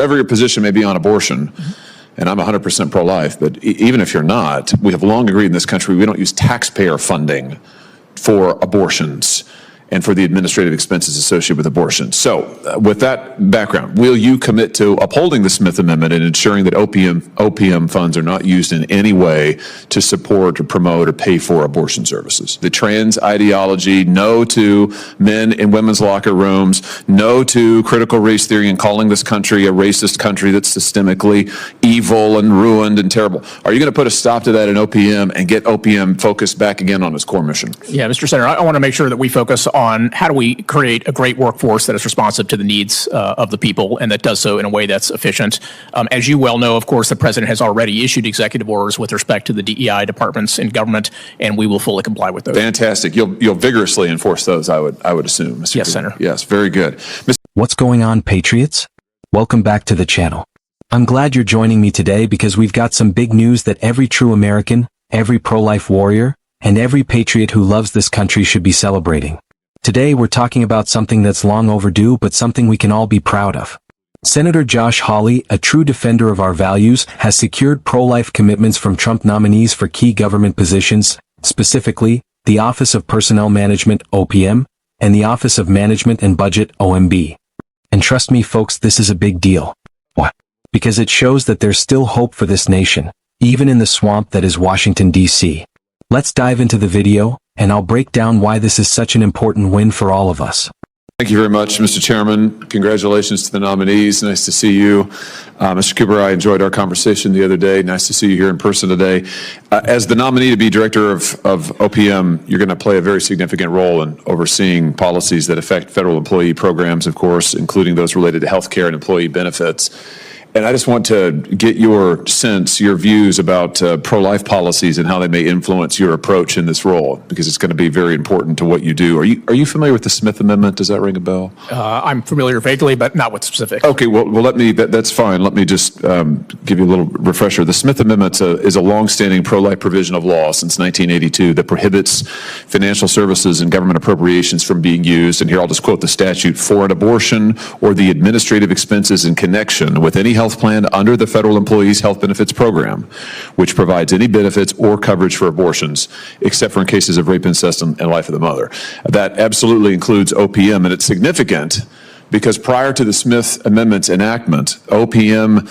whatever your position may be on abortion, and I'm 100% pro-life, but even if you're not, we have long agreed in this country we don't use taxpayer funding for abortions and for the administrative expenses associated with abortion. So with that background, will you commit to upholding the Smith Amendment and ensuring that OPM funds are not used in any way to support or promote or pay for abortion services? The trans ideology, no to men in women's locker rooms, no to critical race theory and calling this country a racist country that's systemically evil and ruined and terrible. Are you going to put a stop to that in OPM and get OPM focused back again on its core mission? Yeah, Mr. Senator, I want to make sure that we focus on how do we create a great workforce that is responsive to the needs of the people and that does so in a way that's efficient. As you well know, of course, the president has already issued executive orders with respect to the DEI departments in government, and we will fully comply with those. Fantastic. You'll vigorously enforce those, I would assume, Mr. Yes, Cooper. Senator. Yes, very good. What's going on, Patriots? Welcome back to the channel. I'm glad you're joining me today because we've got some big news that every true American, every pro-life warrior, and every patriot who loves this country should be celebrating. Today we're talking about something that's long overdue but something we can all be proud of. Senator Josh Hawley, a true defender of our values, has secured pro-life commitments from Trump nominees for key government positions, specifically, the Office of Personnel Management, OPM, and the Office of Management and Budget, OMB. And trust me folks, this is a big deal. Why? Because it shows that there's still hope for this nation, even in the swamp that is Washington, D.C. Let's dive into the video, and I'll break down why this is such an important win for all of us. Thank you very much, Mr. Chairman. Congratulations to the nominees. Nice to see you. Mr. Cooper, I enjoyed our conversation the other day. Nice to see you here in person today. As the nominee to be director of OPM, you're going to play a very significant role in overseeing policies that affect federal employee programs, of course, including those related to health care and employee benefits. And I just want to get your sense, your views about pro-life policies and how they may influence your approach in this role, because it's going to be very important to what you do. Are you familiar with the Smith Amendment? Does that ring a bell? I'm familiar vaguely, but not with specifics. Okay, well that's fine. Let me just give you a little refresher. The Smith Amendment is a longstanding pro-life provision of law since 1982 that prohibits financial services and government appropriations from being used, and here I'll just quote the statute, for an abortion or the administrative expenses in connection with any health plan under the Federal Employees Health Benefits Program, which provides any benefits or coverage for abortions, except for in cases of rape, incest, and life of the mother. That absolutely includes OPM, and it's significant because prior to the Smith Amendment's enactment, OPM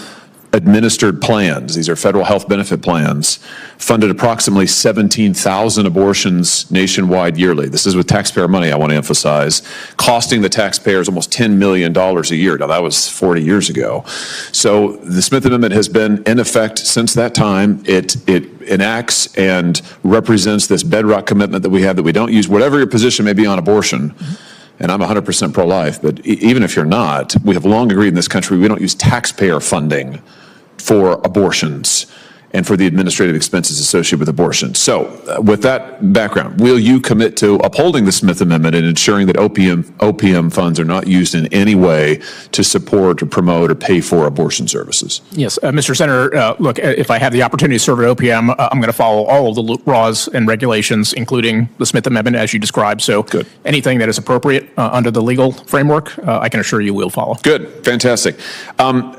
administered plans, these are federal health benefit plans, funded approximately 17,000 abortions nationwide yearly. This is with taxpayer money, I want to emphasize, costing the taxpayers almost $10 million a year. Now, that was 40 years ago. So the Smith Amendment has been in effect since that time. It enacts and represents this bedrock commitment that we have that we don't use, whatever your position may be on abortion, and I'm 100% pro-life, but even if you're not, we have long agreed in this country we don't use taxpayer funding for abortions and for the administrative expenses associated with abortion. So with that background, will you commit to upholding the Smith Amendment and ensuring that OPM funds are not used in any way to support or promote or pay for abortion services? Yes, Mr. Senator, look, if I have the opportunity to serve at OPM, I'm going to follow all of the laws and regulations, including the Smith Amendment, as you described. So good. Anything that is appropriate under the legal framework, I can assure you will follow. Good, fantastic.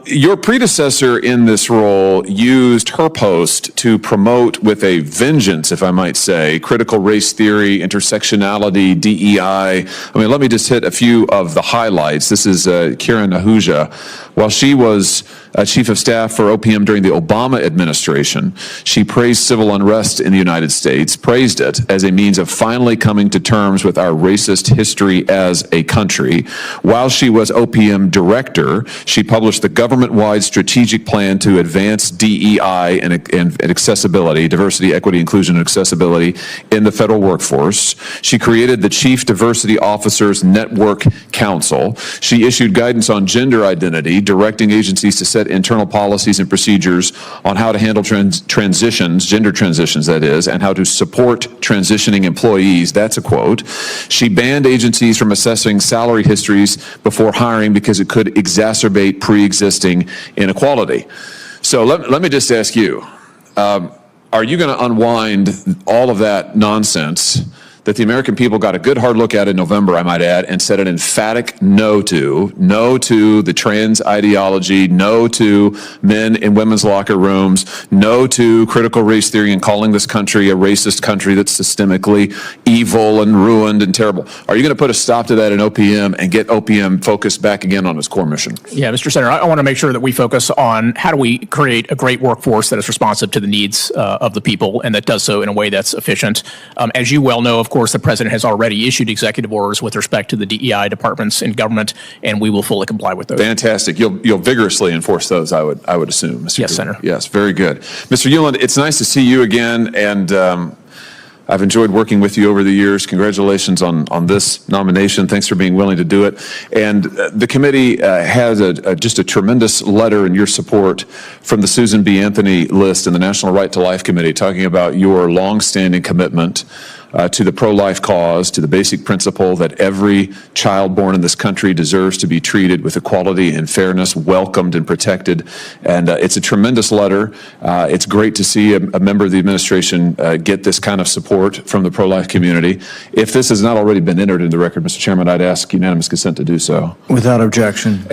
Your predecessor in this role used her post to promote with a vengeance, if I might say, critical race theory, intersectionality, DEI. I mean, let me just hit a few of the highlights. This is Karen Ahuja. While she was chief of staff for OPM during the Obama administration, she praised civil unrest in the United States, praised it as a means of finally coming to terms with our racist history as a country. While she was OPM director, she published the government-wide strategic plan to advance DEI and accessibility, diversity, equity, inclusion, and accessibility in the federal workforce. She created the Chief Diversity Officers Network Council. She issued guidance on gender identity, directing agencies to set internal policies and procedures on how to handle transitions, gender transitions that is, and how to support transitioning employees. That's a quote. She banned agencies from assessing salary histories before hiring because it could exacerbate pre-existing inequality. So let me just ask you, are you going to unwind all of that nonsense that the American people got a good hard look at in November, I might add, and said an emphatic no to the trans ideology, no to men in women's locker rooms, no to critical race theory and calling this country a racist country that's systemically evil and ruined and terrible. Are you going to put a stop to that in OPM and get OPM focused back again on its core mission? Yeah, Mr. Senator, I want to make sure that we focus on how do we create a great workforce that is responsive to the needs of the people and that does so in a way that's efficient. As you well know, of course, the president has already issued executive orders with respect to the DEI departments in government, and we will fully comply with those. Fantastic. You'll vigorously enforce those, I would assume, Mr. Yes, Cooper. Senator. Yes, very good. Mr. Ueland, it's nice to see you again, and I've enjoyed working with you over the years. Congratulations on this nomination. Thanks for being willing to do it. And the committee has just a tremendous letter in your support from the Susan B. Anthony list and the National Right to Life Committee, talking about your longstanding commitment to the pro-life cause, to the basic principle that every child born in this country deserves to be treated with equality and fairness, welcomed and protected. And it's a tremendous letter. It's great to see a member of the administration get this kind of support from the pro-life community. If this has not already been entered into the record, Mr. Chairman, I'd ask unanimous consent to do so. Without objection.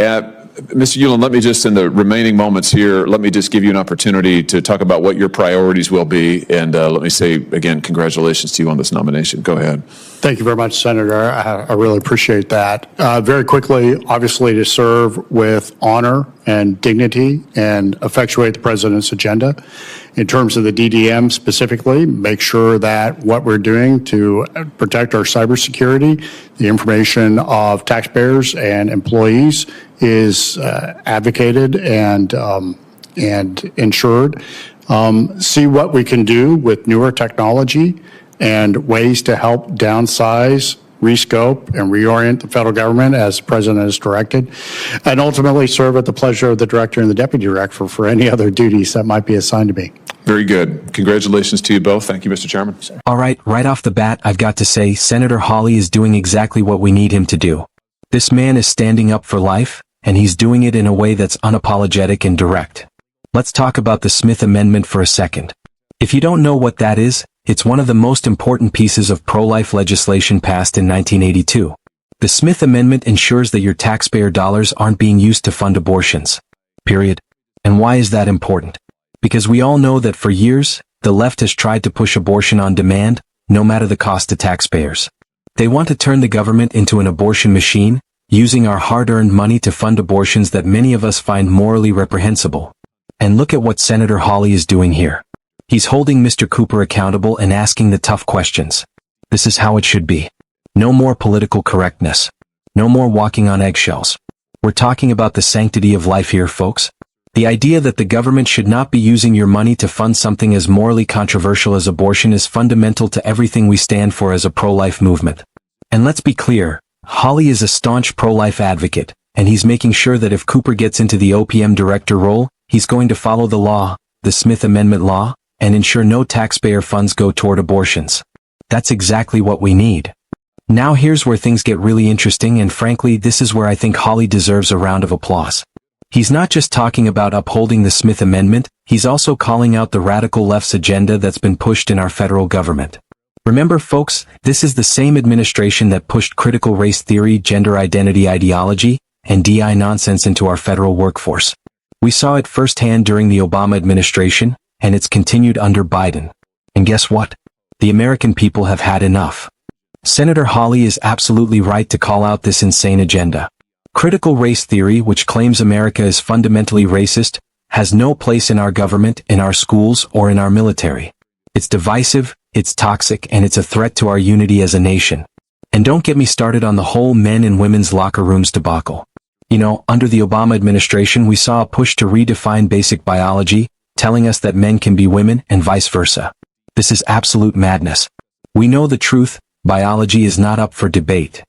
Mr. Ueland, let me just, in the remaining moments here, let me just give you an opportunity to talk about what your priorities will be. And let me say, again, congratulations to you on this nomination. Go ahead. Thank you very much, Senator. I really appreciate that. Very quickly, obviously, to serve with honor and dignity and effectuate the president's agenda. In terms of the DDM specifically, make sure that what we're doing to protect our cybersecurity, the information of taxpayers and employees is advocated and ensured. See what we can do with newer technology and ways to help downsize, rescope, and reorient the federal government as the president has directed, and ultimately serve at the pleasure of the director and the deputy director for any other duties that might be assigned to me. Very good. Congratulations to you both. Thank you, Mr. Chairman. All right off the bat, I've got to say, Senator Hawley is doing exactly what we need him to do. This man is standing up for life, and he's doing it in a way that's unapologetic and direct. Let's talk about the Smith Amendment for a second. If you don't know what that is, it's one of the most important pieces of pro-life legislation passed in 1982. The Smith Amendment ensures that your taxpayer dollars aren't being used to fund abortions. Period. And why is that important? Because we all know that for years, the left has tried to push abortion on demand, no matter the cost to taxpayers. They want to turn the government into an abortion machine, using our hard-earned money to fund abortions that many of us find morally reprehensible. And look at what Senator Hawley is doing here. He's holding Mr. Cooper accountable and asking the tough questions. This is how it should be. No more political correctness. No more walking on eggshells. We're talking about the sanctity of life here, folks. The idea that the government should not be using your money to fund something as morally controversial as abortion is fundamental to everything we stand for as a pro-life movement. And let's be clear, Hawley is a staunch pro-life advocate, and he's making sure that if Cooper gets into the OPM director role, he's going to follow the law, the Smith Amendment law, and ensure no taxpayer funds go toward abortions. That's exactly what we need. Now here's where things get really interesting, and frankly, this is where I think Hawley deserves a round of applause. He's not just talking about upholding the Smith Amendment, he's also calling out the radical left's agenda that's been pushed in our federal government. Remember, folks, this is the same administration that pushed critical race theory, gender identity ideology, and DI nonsense into our federal workforce. We saw it firsthand during the Obama administration, and it's continued under Biden. And guess what? The American people have had enough. Senator Hawley is absolutely right to call out this insane agenda. Critical race theory, which claims America is fundamentally racist, has no place in our government, in our schools, or in our military. It's divisive, it's toxic, and it's a threat to our unity as a nation. And don't get me started on the whole men and women's locker rooms debacle. You know, under the Obama administration, we saw a push to redefine basic biology, telling us that men can be women and vice versa. This is absolute madness. We know the truth, biology is not up for debate.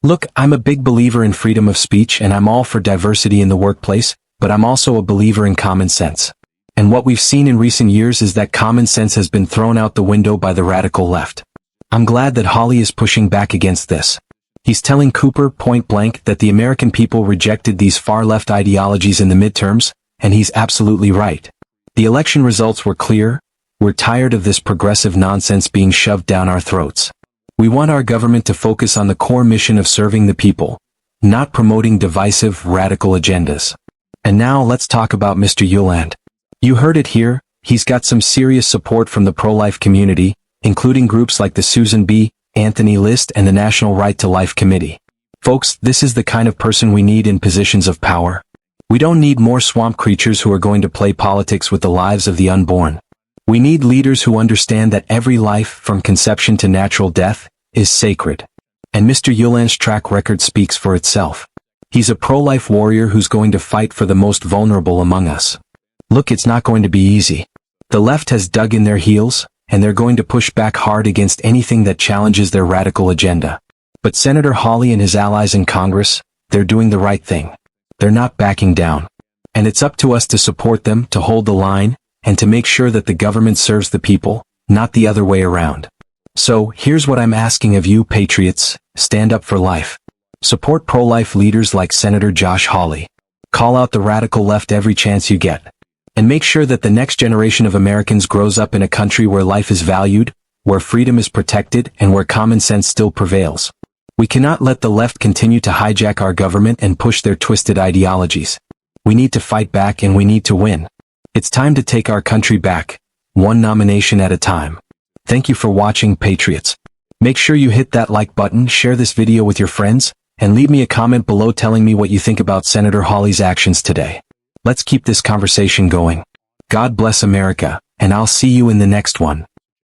Look, I'm a big believer in freedom of speech and I'm all for diversity in the workplace, but I'm also a believer in common sense. And what we've seen in recent years is that common sense has been thrown out the window by the radical left. I'm glad that Hawley is pushing back against this. He's telling Cooper point blank that the American people rejected these far-left ideologies in the midterms, and he's absolutely right. The election results were clear. We're tired of this progressive nonsense being shoved down our throats. We want our government to focus on the core mission of serving the people, not promoting divisive, radical agendas. And now let's talk about Mr. Yuland. You heard it here, he's got some serious support from the pro-life community, including groups like the Susan B. Anthony List and the National Right to Life Committee. Folks, this is the kind of person we need in positions of power. We don't need more swamp creatures who are going to play politics with the lives of the unborn. We need leaders who understand that every life, from conception to natural death, is sacred. And Mr. Yuland's track record speaks for itself. He's a pro-life warrior who's going to fight for the most vulnerable among us. Look, it's not going to be easy. The left has dug in their heels, and they're going to push back hard against anything that challenges their radical agenda. But Senator Hawley and his allies in Congress, they're doing the right thing. They're not backing down. And it's up to us to support them, to hold the line, and to make sure that the government serves the people, not the other way around. So, here's what I'm asking of you, patriots: stand up for life. Support pro-life leaders like Senator Josh Hawley. Call out the radical left every chance you get. And make sure that the next generation of Americans grows up in a country where life is valued, where freedom is protected, and where common sense still prevails. We cannot let the left continue to hijack our government and push their twisted ideologies. We need to fight back, and we need to win. It's time to take our country back, one nomination at a time. Thank you for watching, Patriots. Make sure you hit that like button, share this video with your friends, and leave me a comment below telling me what you think about Senator Hawley's actions today. Let's keep this conversation going. God bless America, and I'll see you in the next one.